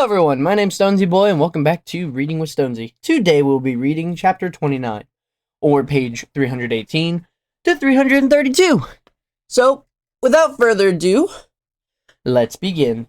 Hello everyone, my name's Stonsey Boy and welcome back to Reading with Stonsey. Today we'll be reading chapter 29, or page 318 to 332. So, without further ado, let's begin.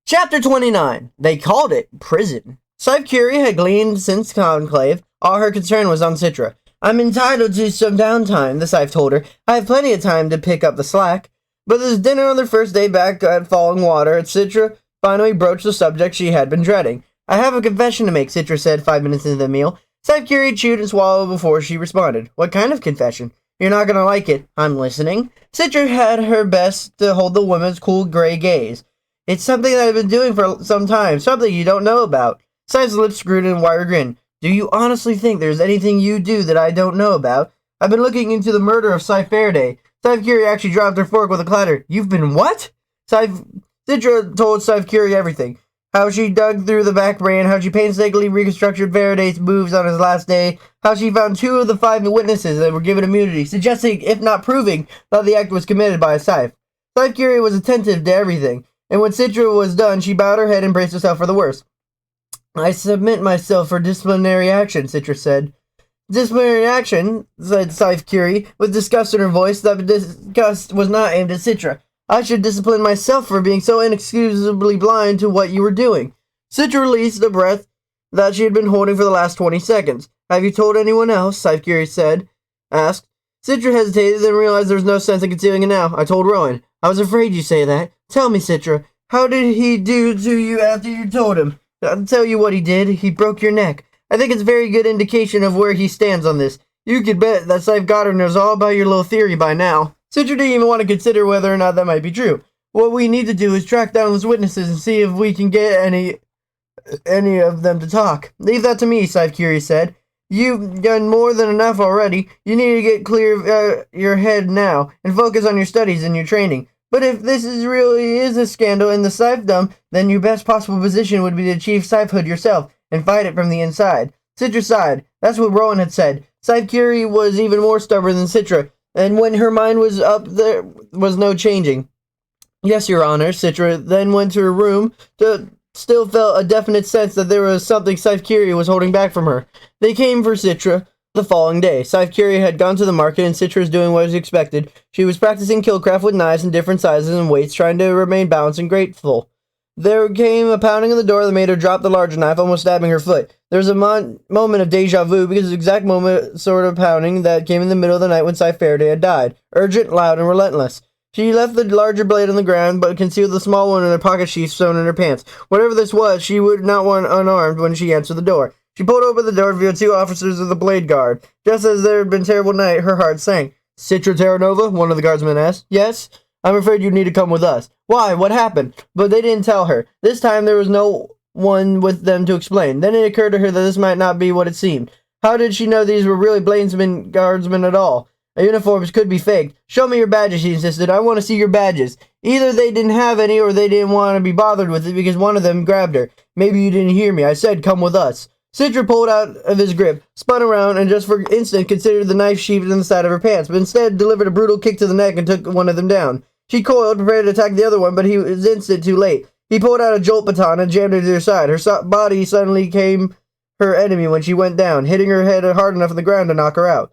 Chapter 29. They called it prison. Scythe had gleaned since conclave. All her concern was on Citra. I'm entitled to some downtime, the Scythe told her. I have plenty of time to pick up the slack. But there's dinner on their first day back at Falling Water, and Citra finally broached the subject she had been dreading. I have a confession to make, Citra said 5 minutes into the meal. Scythe chewed and swallowed before she responded. What kind of confession? You're not gonna like it. I'm listening. Citra had her best to hold the woman's cool gray gaze. It's something that I've been doing for some time, something you don't know about. Scythe's lips screwed in a wire grin. Do you honestly think there's anything you do that I don't know about? I've been looking into the murder of Scythe Faraday. Scythe actually dropped her fork with a clatter. You've been what? Citra told Scythe everything. How she dug through the back brain, how she painstakingly reconstructed Faraday's moves on his last day, how she found 2 of the 5 witnesses that were given immunity, suggesting, if not proving, that the act was committed by a Scythe. Scythe was attentive to everything, and when Citra was done, she bowed her head and braced herself for the worst. I submit myself for disciplinary action, Citra said. Disciplinary action, said Scythe with disgust in her voice. That disgust was not aimed at Citra. I should discipline myself for being so inexcusably blind to what you were doing. Citra released the breath that she had been holding for the last 20 seconds. Have you told anyone else? Scythe asked. Citra hesitated, then realized there was no sense in concealing it now. I told Rowan. I was afraid you'd say that. Tell me, Citra, how did he do to you after you told him? I'll tell you what he did. He broke your neck. I think it's a very good indication of where he stands on this. You could bet that Scythe Goddard knows all about your little theory by now. Citra didn't even want to consider whether or not that might be true. What we need to do is track down those witnesses and see if we can get any of them to talk. Leave that to me, Scythe said. You've done more than enough already. You need to get clear of your head now and focus on your studies and your training. But if this really is a scandal in the Scythedom, then your best possible position would be to achieve Scythehood yourself and fight it from the inside. Citra sighed. That's what Rowan had said. Scythe was even more stubborn than Citra, and when her mind was up, there was no changing. Yes, Your Honor, Citra then went to her room, still felt a definite sense that there was something Scythe was holding back from her. They came for Citra the following day. Scythe had gone to the market, and Citra was doing what was expected. She was practicing killcraft with knives in different sizes and weights, trying to remain balanced and grateful. There came a pounding on the door that made her drop the larger knife, almost stabbing her foot. There was a moment of deja vu, because the exact moment sort of pounding that came in the middle of the night when Scythe Faraday had died. Urgent, loud, and relentless. She left the larger blade on the ground, but concealed the small one in her pocket sheath sewn in her pants. Whatever this was, she would not want unarmed when she answered the door. She pulled open the door to view 2 officers of the Blade Guard. Just as there had been a terrible night, her heart sank. Citra Terranova? One of the guardsmen asked. Yes? I'm afraid you need to come with us. Why? What happened? But they didn't tell her. This time there was no one with them to explain. Then it occurred to her that this might not be what it seemed. How did she know these were really Bladesman guardsmen at all? Uniforms could be faked. Show me your badges, she insisted. I want to see your badges. Either they didn't have any or they didn't want to be bothered with it because one of them grabbed her. Maybe you didn't hear me. I said come with us. Citra pulled out of his grip, spun around, and just for an instant considered the knife sheathed in the side of her pants, but instead delivered a brutal kick to the neck and took one of them down. She coiled, prepared to attack the other one, but he was instant too late. He pulled out a jolt baton and jammed it to her side. Her body suddenly became her enemy when she went down, hitting her head hard enough on the ground to knock her out.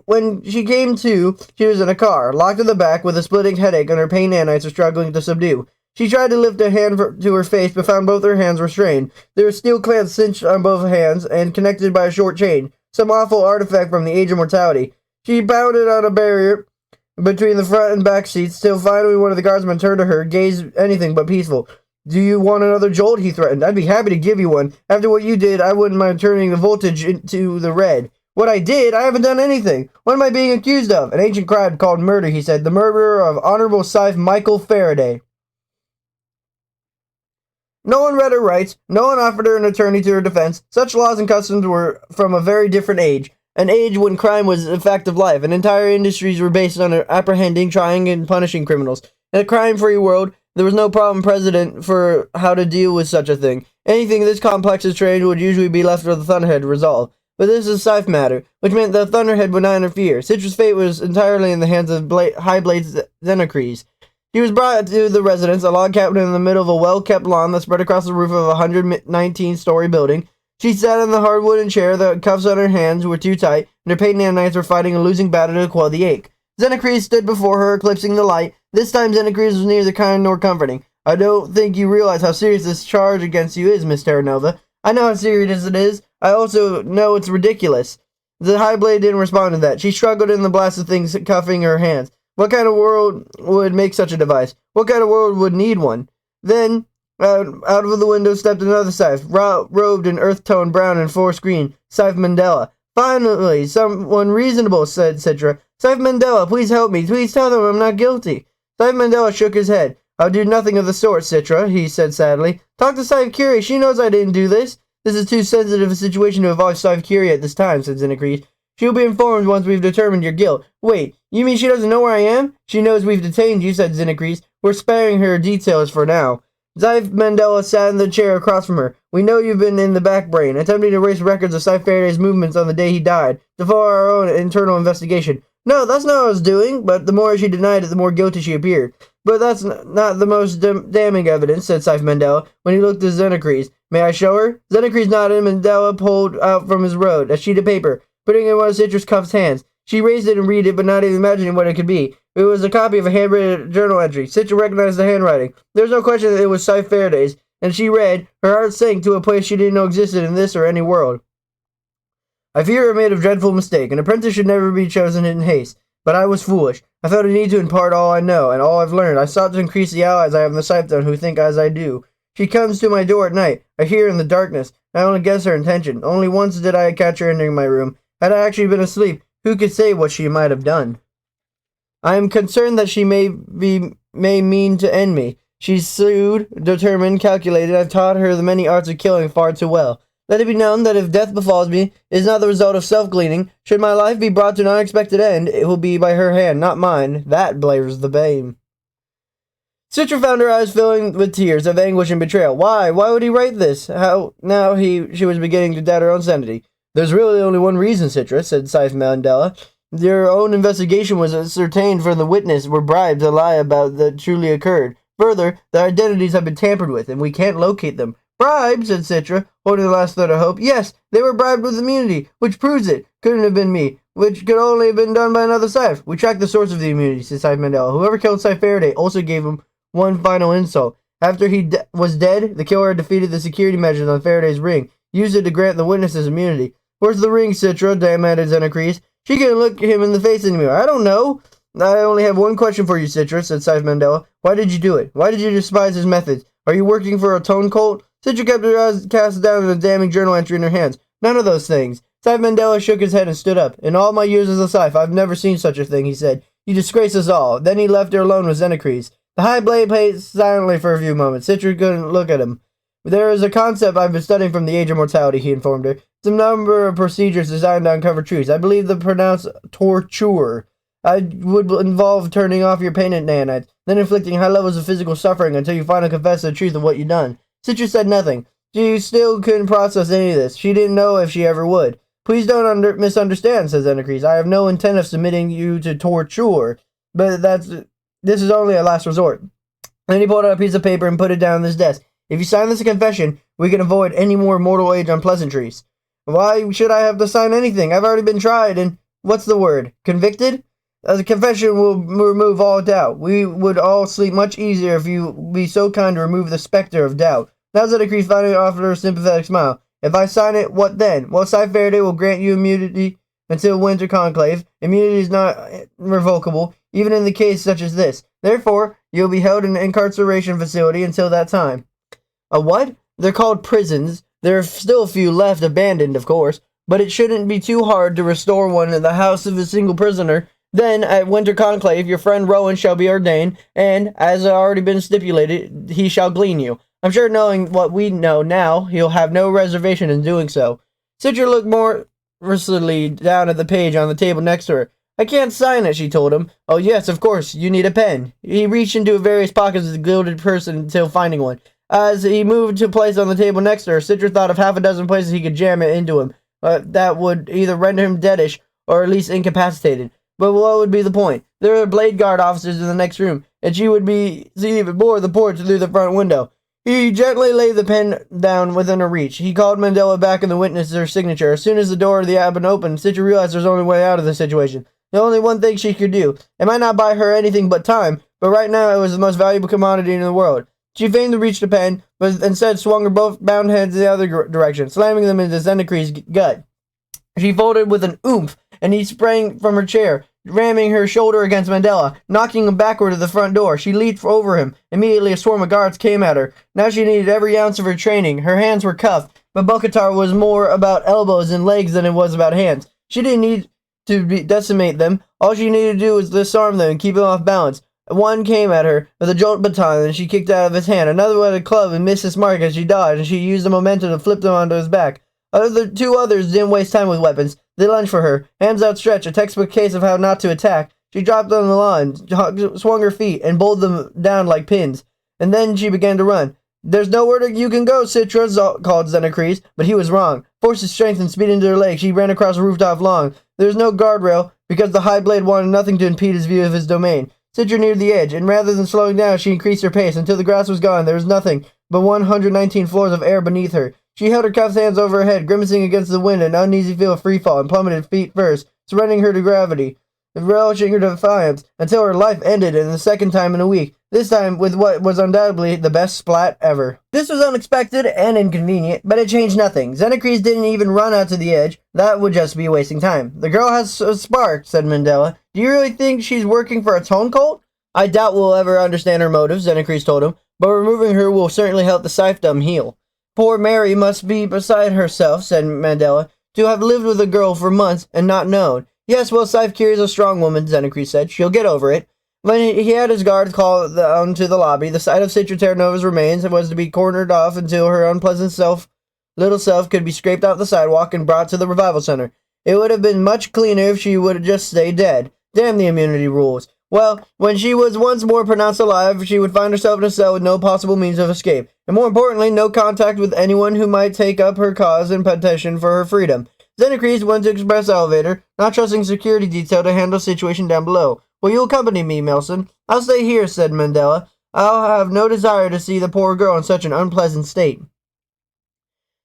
When she came to, she was in a car, locked in the back with a splitting headache and her pain nanites were struggling to subdue. She tried to lift a hand to her face, but found both her hands were strained. There were steel clamps cinched on both hands and connected by a short chain, some awful artifact from the age of mortality. She pounded on a barrier between the front and back seats, till finally one of the guardsmen turned to her, gaze anything but peaceful. Do you want another jolt? He threatened. I'd be happy to give you one. After what you did, I wouldn't mind turning the voltage into the red. What I did? I haven't done anything. What am I being accused of? An ancient crime called murder, he said. The murderer of Honorable Scythe Michael Faraday. No one read her rights. No one offered her an attorney to her defense. Such laws and customs were from a very different age. An age when crime was a fact of life, and entire industries were based on apprehending, trying, and punishing criminals. In a crime-free world, there was no problem precedent for how to deal with such a thing. Anything this complex as trade would usually be left for the Thunderhead to resolve. But this is a Scythe matter, which meant the Thunderhead would not interfere. Citra's fate was entirely in the hands of High Blade Xenocres. She was brought to the residence, a log cabin in the middle of a well-kept lawn that spread across the roof of a 119-story building. She sat in the hard wooden chair, the cuffs on her hands were too tight, and her pain knives were fighting a losing battle to quell the ache. Xenocrates stood before her, eclipsing the light. This time Xenocrates was neither kind nor comforting. I don't think you realize how serious this charge against you is, Miss Terranova. I know how serious it is. I also know it's ridiculous. The High Blade didn't respond to that. She struggled in the blast of things cuffing her hands. What kind of world would make such a device? What kind of world would need one? Then, out of the window stepped another Scythe, robed in earth-tone brown and forest green. Scythe Mandela. Finally, someone reasonable, said Citra. Scythe Mandela, please help me. Please tell them I'm not guilty. Scythe Mandela shook his head. I'll do nothing of the sort, Citra, he said sadly. Talk to Scythe Curie. She knows I didn't do this. This is too sensitive a situation to involve Scythe Curie at this time, said Xenocrates. She'll be informed once we've determined your guilt. Wait, you mean she doesn't know where I am? She knows we've detained you, said Xenocrates. We're sparing her details for now. Scythe Mandela sat in the chair across from her. We know you've been in the back brain, attempting to erase records of Scythe Faraday's movements on the day he died, to follow our own internal investigation. No, that's not what I was doing, but the more she denied it, the more guilty she appeared. But that's not the most damning evidence, said Scythe Mandela, when he looked at Xenocrates. May I show her? Xenocrates nodded, and Mandela pulled out from his robe a sheet of paper, putting it in one of Citra's cuffed hands. She raised it and read it, but not even imagining what it could be. It was a copy of a handwritten journal entry. Citra recognized the handwriting. There was no question that it was Scythe Faraday's, and she read. Her heart sank to a place she didn't know existed in this or any world. I fear I made a dreadful mistake. An apprentice should never be chosen in haste. But I was foolish. I felt a need to impart all I know, and all I've learned. I sought to increase the allies I have in the Scythe Zone who think as I do. She comes to my door at night. I hear her in the darkness. I only guess her intention. Only once did I catch her entering my room. Had I actually been asleep, who could say what she might have done? I am concerned that she may mean to end me. She's shrewd, determined, calculated. I've taught her the many arts of killing far too well. Let it be known that if death befalls me, it is not the result of self-gleaning. Should my life be brought to an unexpected end, it will be by her hand, not mine. That blazes the bane. Citra found her eyes filling with tears of anguish and betrayal. Why? Why would he write this? How? Now she was beginning to doubt her own sanity. There's really only one reason, Citra, said Scythe Mandela. Your own investigation was ascertained from the witness were bribed to lie about that truly occurred. Further, their identities have been tampered with, and we can't locate them. Bribed, said Citra, holding the last thread of hope. Yes, they were bribed with immunity, which proves it. Couldn't have been me, which could only have been done by another Scythe. We tracked the source of the immunity, said Scythe Mandela. Whoever killed Scythe Faraday also gave him one final insult. After he was dead, the killer had defeated the security measures on Faraday's ring, used it to grant the witnesses immunity. Where's the ring, Citra? Demanded Xenocrates. She couldn't look him in the face anymore. I don't know. I only have one question for you, Citra, said Scythe Mandela. Why did you do it? Why did you despise his methods? Are you working for a tone cult? Citra kept her eyes cast down in a damning journal entry in her hands. None of those things. Scythe Mandela shook his head and stood up. In all my years as a Scythe, I've never seen such a thing, he said. You disgrace us all. Then he left her alone with Xenocrates. The High Blade paced silently for a few moments. Citra couldn't look at him. There is a concept I've been studying from the Age of Mortality, he informed her. It's a number of procedures designed to uncover truths. I believe the pronounced torture would involve turning off your pain nanites, then inflicting high levels of physical suffering until you finally confess the truth of what you've done. Citra said nothing. She still couldn't process any of this. She didn't know if she ever would. Please don't misunderstand, says Xenocrates. I have no intent of submitting you to torture, but this is only a last resort. Then he pulled out a piece of paper and put it down on his desk. If you sign this confession, we can avoid any more mortal age unpleasantries. Why should I have to sign anything? I've already been tried and, what's the word? Convicted? The confession will remove all doubt. We would all sleep much easier if you be so kind to remove the specter of doubt. Now Xenocrates finally offered her a sympathetic smile. If I sign it, what then? Well, Scythe Faraday will grant you immunity until Winter Conclave. Immunity is not revocable, even in the case such as this. Therefore, you'll be held in an incarceration facility until that time. A what? They're called prisons. There are still a few left, abandoned, of course, but it shouldn't be too hard to restore one in the house of a single prisoner. Then, at Winter Conclave, your friend Rowan shall be ordained, and, as already been stipulated, he shall glean you. I'm sure knowing what we know now, he'll have no reservation in doing so. Citra looked more mercilessly down at the page on the table next to her. I can't sign it, she told him. Oh yes, of course, you need a pen. He reached into various pockets of the gilded person until finding one. As he moved to place on the table next to her, Citra thought of half a dozen places he could jam it into him. That would either render him deadish or at least incapacitated. But what would be the point? There are blade guard officers in the next room, and she would see even more of the porch through the front window. He gently laid the pen down within her reach. He called Mandela back and the witness her signature. As soon as the door of the cabin opened, Citra realized there was only way out of the situation. The only one thing she could do. It might not buy her anything but time, but right now it was the most valuable commodity in the world. She feigned to reach the pen, but instead swung her both bound hands in the other direction, slamming them into Xenocre's gut. She folded with an oomph, and he sprang from her chair, ramming her shoulder against Mandela, knocking him backward to the front door. She leaped over him. Immediately, a swarm of guards came at her. Now she needed every ounce of her training. Her hands were cuffed, but Bokatar was more about elbows and legs than it was about hands. She didn't need to decimate them. All she needed to do was disarm them and keep them off balance. One came at her with a jolt baton, and she kicked out of his hand. Another with a club and missed his mark as she dodged, and she used the momentum to flip them onto his back. The two others didn't waste time with weapons. They lunged for her, hands outstretched, a textbook case of how not to attack. She dropped on the lawn, swung her feet, and bowled them down like pins. And then she began to run. "There's nowhere you can go, Citra," called Xenocres, but he was wrong. Forcing strength and speed into her legs, she ran across the rooftop lawn. There was no guardrail, because the high blade wanted nothing to impede his view of his domain. Citra neared the edge, and rather than slowing down, she increased her pace. Until the grass was gone, there was nothing but 119 floors of air beneath her. She held her cuffed hands over her head, grimacing against the wind, an uneasy feel of freefall, and plummeted feet first, surrendering her to gravity, relishing her defiance, until her life ended in the second time in a week, this time with what was undoubtedly the best splat ever. This was unexpected and inconvenient, but it changed nothing. Xenocres didn't even run out to the edge. That would just be wasting time. "The girl has a spark," said Mandela. "Do you really think she's working for a tone cult?" "I doubt we'll ever understand her motives," Xenocres told him, "but removing her will certainly help the Scythedom heal." "Poor Mary must be beside herself," said Mandela, "to have lived with a girl for months and not known." "Yes, well, Scythe is a strong woman," Xenocres said. "She'll get over it." When he had his guards called down to the lobby, the sight of Citra Terranova's remains was to be cornered off until her unpleasant little self could be scraped off the sidewalk and brought to the revival center. It would have been much cleaner if she would have just stayed dead. Damn the immunity rules. Well, when she was once more pronounced alive, she would find herself in a cell with no possible means of escape, and more importantly, no contact with anyone who might take up her cause and petition for her freedom. Xenocres went to express elevator, not trusting security detail to handle the situation down below. "Will you accompany me, Melson?" "I'll stay here," said Mandela. "I'll have no desire to see the poor girl in such an unpleasant state."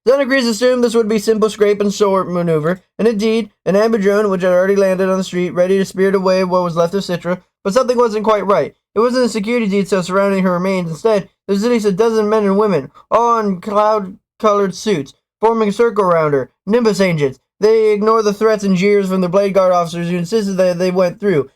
Xenocres assumed this would be simple scrape and sort maneuver, and indeed, an ambudrone which had already landed on the street, ready to spirit away what was left of Citra, but something wasn't quite right. It wasn't the security detail surrounding her remains. Instead, there was at least a dozen men and women, all in cloud-colored suits, forming a circle around her. Nimbus agents. They ignored the threats and jeers from the Blade Guard officers who insisted that they went through.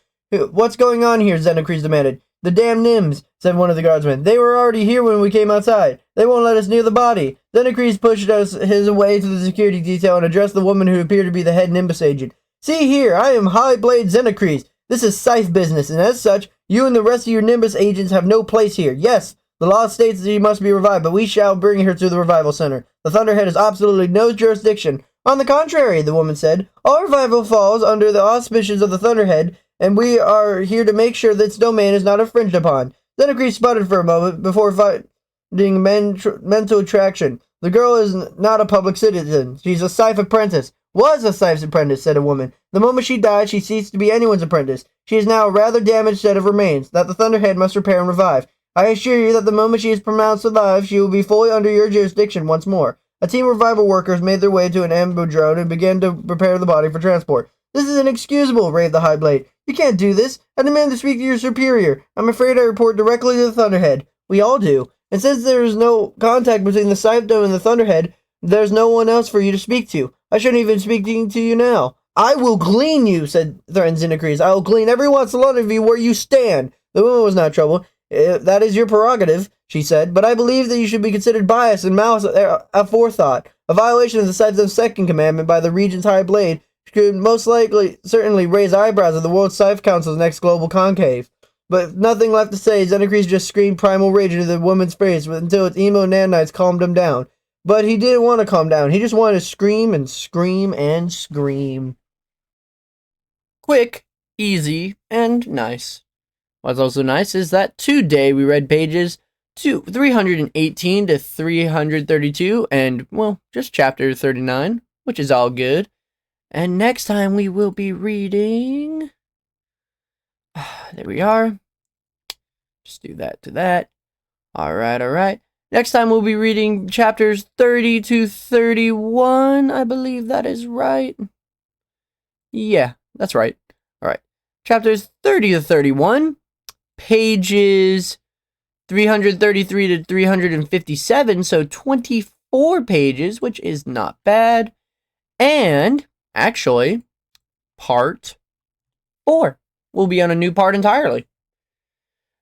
"What's going on here?" Xenocres demanded. "The damn Nimbs," said one of the guardsmen. "They were already here when we came outside. They won't let us near the body." Xenocres pushed his way to the security detail and addressed the woman who appeared to be the head Nimbus agent. "See here, I am High Blade Xenocres. This is Scythe business, and as such, you and the rest of your Nimbus agents have no place here. Yes, the law states that she must be revived, but we shall bring her to the revival center. The Thunderhead has absolutely no jurisdiction." "On the contrary," the woman said, "all revival falls under the auspices of the Thunderhead, and we are here to make sure that its domain is not infringed upon." Xenocres sputtered for a moment before finding mental traction. "The girl is not a public citizen. She's a Scythe apprentice." "Was a Scythe's apprentice," said a woman. "The moment she died, she ceased to be anyone's apprentice. She is now a rather damaged set of remains that the Thunderhead must repair and revive. I assure you that the moment she is pronounced alive, she will be fully under your jurisdiction once more." A team of revival workers made their way to an ambudrone and began to prepare the body for transport. "This is inexcusable," raved the High Blade. "You can't do this. I demand to speak to your superior. I'm afraid I report directly to the Thunderhead." "We all do. And since there is no contact between the Scythe and the Thunderhead, there's no one else for you to speak to. I shouldn't even speak to you now." "I will glean you," threatened Xenocres. "I will glean every once in a lot of you where you stand." The woman was not troubled. "That is your prerogative," she said, "but I believe that you should be considered biased and malice aforethought. A violation of the Scythe's second commandment by the Regent's High Blade could most certainly raise eyebrows at the World Scythe Council's next global conclave." But nothing left to say. Xenocres just screamed primal rage into the woman's face until its emo nanites calmed him down. But he didn't want to calm down. He just wanted to scream and scream and scream. Quick, easy, and nice. What's also nice is that today we read pages 318 to 332 and, well, just chapter 39, which is all good. And next time we will be reading There we are. Just do that to that. Alright, alright. Next time we'll be reading chapters 30 to 31. I believe that is right. Yeah, that's right. Alright. Chapters 30 to 31. Pages 333 to 357. So 24 pages, which is not bad. And, actually, part 4 will be on a new part entirely.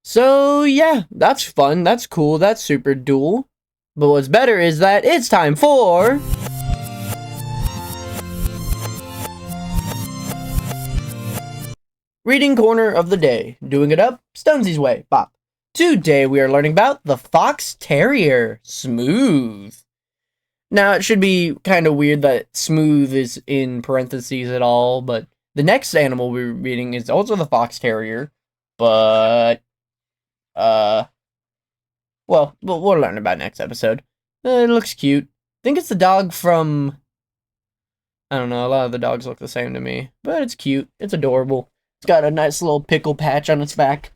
So, yeah, that's fun, that's cool, that's super dual. But what's better is that it's time for... Reading Corner of the Day. Doing it up, Stonsey's way, Bop. Today we are learning about the Fox Terrier, Smooth. Now, it should be kind of weird that Smooth is in parentheses at all, but the next animal we're reading is also the Fox Terrier, but... well, we'll learn about next episode. It looks cute. I think it's the dog from... I don't know, a lot of the dogs look the same to me. But it's cute. It's adorable. It's got a nice little pickle patch on its back.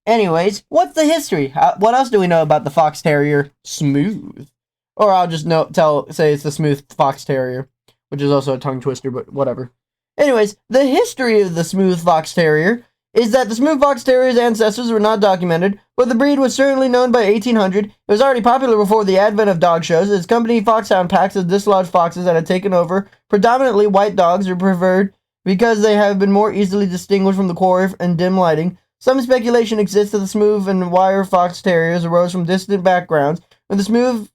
Anyways, what's the history? What else do we know about the Fox Terrier, Smooth? Or I'll just say it's the Smooth Fox Terrier, which is also a tongue twister, but whatever. Anyways, the history of the Smooth Fox Terrier is that the Smooth Fox Terrier's ancestors were not documented, but the breed was certainly known by 1800. It was already popular before the advent of dog shows. Its company foxhound packs of dislodged foxes that had taken over. Predominantly white dogs are preferred because they have been more easily distinguished from the quarry and dim lighting. Some speculation exists that the Smooth and Wire Fox Terriers arose from distant backgrounds, with the Smooth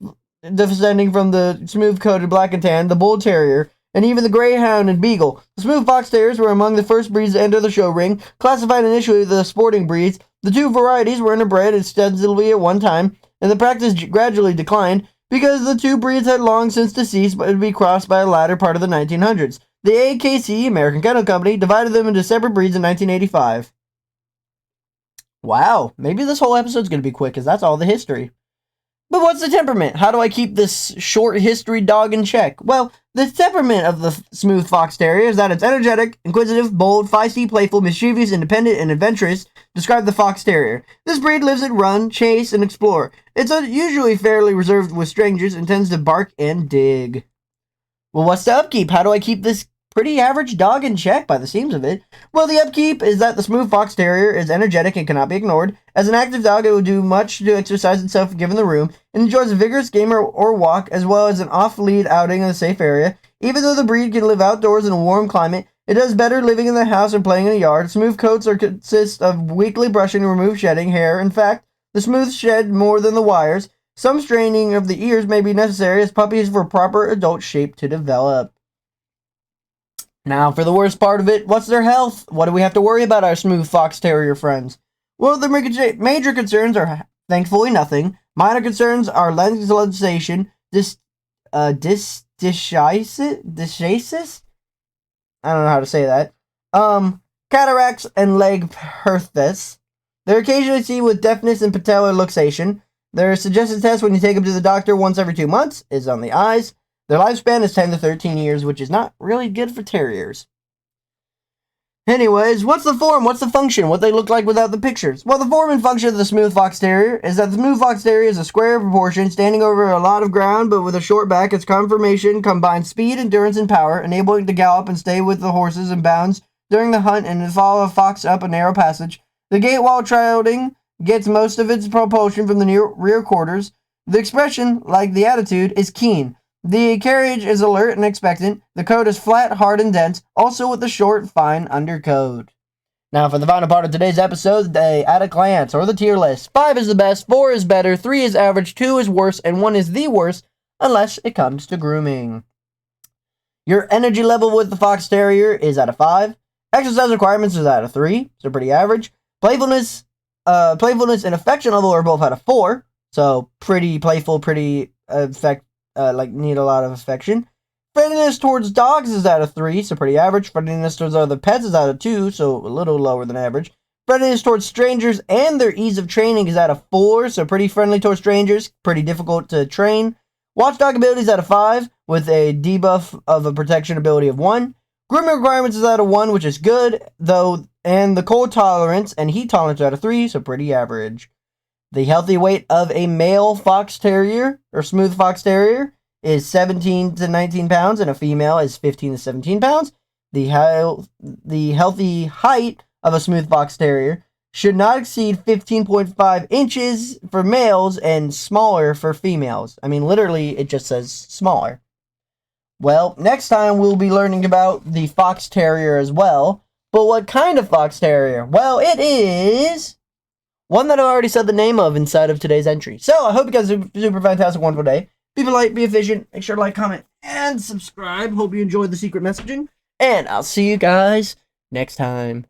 descending from the smooth-coated Black and Tan, the Bull Terrier, and even the Greyhound and Beagle. The Smooth Fox Terriers were among the first breeds to enter the show ring. Classified initially as the sporting breeds, the two varieties were interbred extensively at one time, and the practice gradually declined because the two breeds had long since deceased but would be crossed by the latter part of the 1900s. The AKC, American Kennel Company, divided them into separate breeds in 1985. Wow, maybe this whole episode's going to be quick, because that's all the history. But what's the temperament? How do I keep this short history dog in check? Well, the temperament of the Smooth Fox Terrier is that it's energetic, inquisitive, bold, feisty, playful, mischievous, independent, and adventurous. Describe the Fox Terrier. This breed lives at run, chase, and explore. It's usually fairly reserved with strangers and tends to bark and dig. Well, what's the upkeep? How do I keep this pretty average dog in check by the seams of it? Well, the upkeep is that the Smooth Fox Terrier is energetic and cannot be ignored. As an active dog, it will do much to exercise itself given the room, and enjoys a vigorous game or walk, as well as an off-lead outing in a safe area. Even though the breed can live outdoors in a warm climate, it does better living in the house or playing in the yard. Smooth coats consist of weekly brushing to remove shedding hair. In fact, the Smooth shed more than the Wires. Some straining of the ears may be necessary as puppies for proper adult shape to develop. Now, for the worst part of it, what's their health? What do we have to worry about our Smooth Fox Terrier friends? Well, the major concerns are, thankfully, nothing. Minor concerns are legislation, dyschasis? I don't know how to say that. Cataracts and leg perthus. They're occasionally seen with deafness and patellar luxation. Their suggested test when you take them to the doctor once every 2 months is on the eyes. Their lifespan is 10 to 13 years, which is not really good for terriers. Anyways, what's the form? What's the function? What they look like without the pictures? Well, the form and function of the Smooth Fox Terrier is that the Smooth Fox Terrier is a square proportion, standing over a lot of ground, but with a short back. Its conformation combines speed, endurance, and power, enabling it to gallop and stay with the horses and bounds during the hunt and follow a fox up a narrow passage. The gait while trotting gets most of its propulsion from the rear quarters. The expression, like the attitude, is keen. The carriage is alert and expectant. The coat is flat, hard, and dense, also with a short, fine undercoat. Now for the final part of today's episode, the at a glance, or the tier list. 5 is the best, 4 is better, 3 is average, 2 is worse, and 1 is the worst, unless it comes to grooming. Your energy level with the Fox Terrier is out of 5. Exercise requirements is out of 3, so pretty average. Playfulness and affection level are both out of 4, so pretty playful, pretty need a lot of affection. Friendliness towards dogs is out of 3, so pretty average. Friendliness towards other pets is out of 2, so a little lower than average. Friendliness towards strangers and their ease of training is out of 4, so pretty friendly towards strangers, pretty difficult to train. Watchdog ability is out of 5, with a debuff of a protection ability of 1. Grooming requirements is out of 1, which is good, though And the cold tolerance and heat tolerance out of 3, so pretty average. The healthy weight of a male fox terrier, or smooth fox terrier, is 17 to 19 pounds, and a female is 15 to 17 pounds. The healthy height of a smooth fox terrier should not exceed 15.5 inches for males and smaller for females. I mean, literally, it just says smaller. Well, next time we'll be learning about the fox terrier as well. But what kind of fox terrier? Well, it is one that I already said the name of inside of today's entry. So, I hope you guys have a super fantastic, wonderful day. Be polite, be efficient, make sure to like, comment, and subscribe. Hope you enjoyed the secret messaging. And I'll see you guys next time.